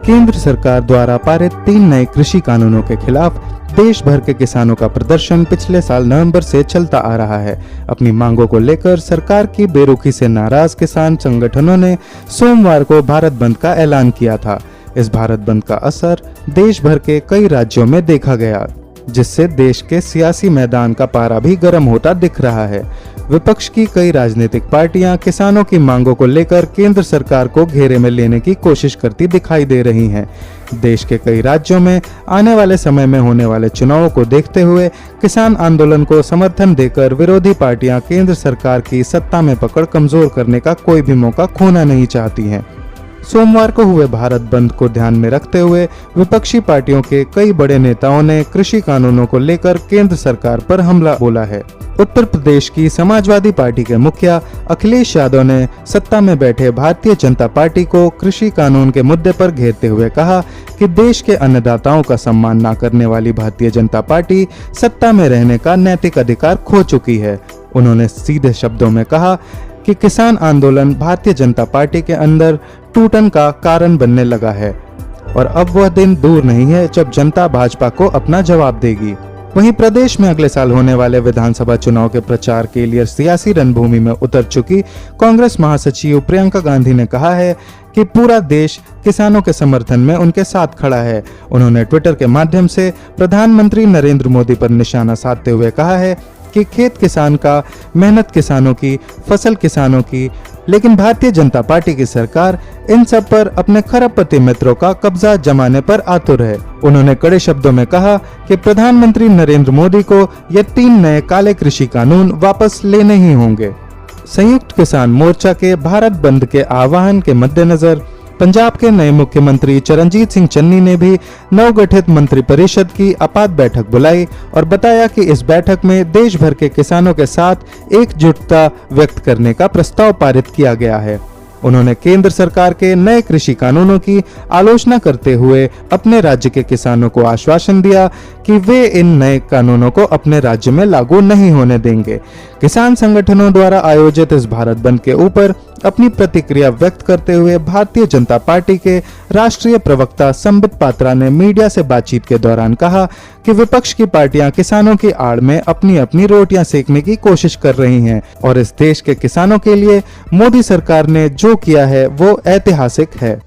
केंद्र सरकार द्वारा पारित 3 नए कृषि कानूनों के खिलाफ देश भर के किसानों का प्रदर्शन पिछले साल नवंबर से चलता आ रहा है। अपनी मांगों को लेकर सरकार की बेरुखी से नाराज किसान संगठनों ने सोमवार को भारत बंद का ऐलान किया था। इस भारत बंद का असर देश भर के कई राज्यों में देखा गया, जिससे देश के सियासी मैदान का पारा भी गर्म होता दिख रहा है। विपक्ष की कई राजनीतिक पार्टियां किसानों की मांगों को लेकर केंद्र सरकार को घेरे में लेने की कोशिश करती दिखाई दे रही हैं। देश के कई राज्यों में आने वाले समय में होने वाले चुनावों को देखते हुए किसान आंदोलन को समर्थन देकर विरोधी पार्टियां केंद्र सरकार की सत्ता में पकड़ कमजोर करने का कोई भी मौका खोना नहीं चाहती हैं। सोमवार को हुए भारत बंद को ध्यान में रखते हुए विपक्षी पार्टियों के कई बड़े नेताओं ने कृषि कानूनों को लेकर केंद्र सरकार पर हमला बोला है। उत्तर प्रदेश की समाजवादी पार्टी के मुखिया अखिलेश यादव ने सत्ता में बैठे भारतीय जनता पार्टी को कृषि कानून के मुद्दे पर घेरते हुए कहा कि देश के अन्नदाताओं का सम्मान न करने वाली भारतीय जनता पार्टी सत्ता में रहने का नैतिक अधिकार खो चुकी है। उन्होंने सीधे शब्दों में कहा कि किसान आंदोलन भारतीय जनता पार्टी के अंदर टूटन का कारण बनने लगा है और अब वह दिन दूर नहीं है जब जनता भाजपा को अपना जवाब देगी। वहीं प्रदेश में अगले साल होने वाले विधानसभा चुनाव के प्रचार के लिए सियासी रणभूमि में उतर चुकी कांग्रेस महासचिव प्रियंका गांधी ने कहा है कि पूरा देश किसानों के समर्थन में उनके साथ खड़ा है। उन्होंने ट्विटर के माध्यम से प्रधानमंत्री नरेंद्र मोदी पर निशाना साधते हुए कहा है कि खेत किसान का, मेहनत किसानों की, फसल किसानों की, लेकिन भारतीय जनता पार्टी की सरकार इन सब पर अपने खरबपति मित्रों का कब्जा जमाने पर आतुर है। उन्होंने कड़े शब्दों में कहा कि प्रधानमंत्री नरेंद्र मोदी को ये 3 नए काले कृषि कानून वापस लेने ही होंगे। संयुक्त किसान मोर्चा के भारत बंद के आह्वान के मद्देनजर पंजाब के नए मुख्यमंत्री चरणजीत सिंह चन्नी ने भी नवगठित मंत्रिपरिषद की आपात बैठक बुलाई और बताया कि इस बैठक में देश भर के किसानों के साथ एकजुटता व्यक्त करने का प्रस्ताव पारित किया गया है। उन्होंने केंद्र सरकार के नए कृषि कानूनों की आलोचना करते हुए अपने राज्य के किसानों को आश्वासन दिया कि वे इन नए कानूनों को अपने राज्य में लागू नहीं होने देंगे। किसान संगठनों द्वारा आयोजित इस भारत बंद के ऊपर अपनी प्रतिक्रिया व्यक्त करते हुए भारतीय जनता पार्टी के राष्ट्रीय प्रवक्ता संबित पात्रा ने मीडिया से बातचीत के दौरान कहा कि विपक्ष की पार्टियां किसानों की आड़ में अपनी अपनी रोटियां सेकने की कोशिश कर रही हैं और इस देश के किसानों के लिए मोदी सरकार ने जो किया है वो ऐतिहासिक है।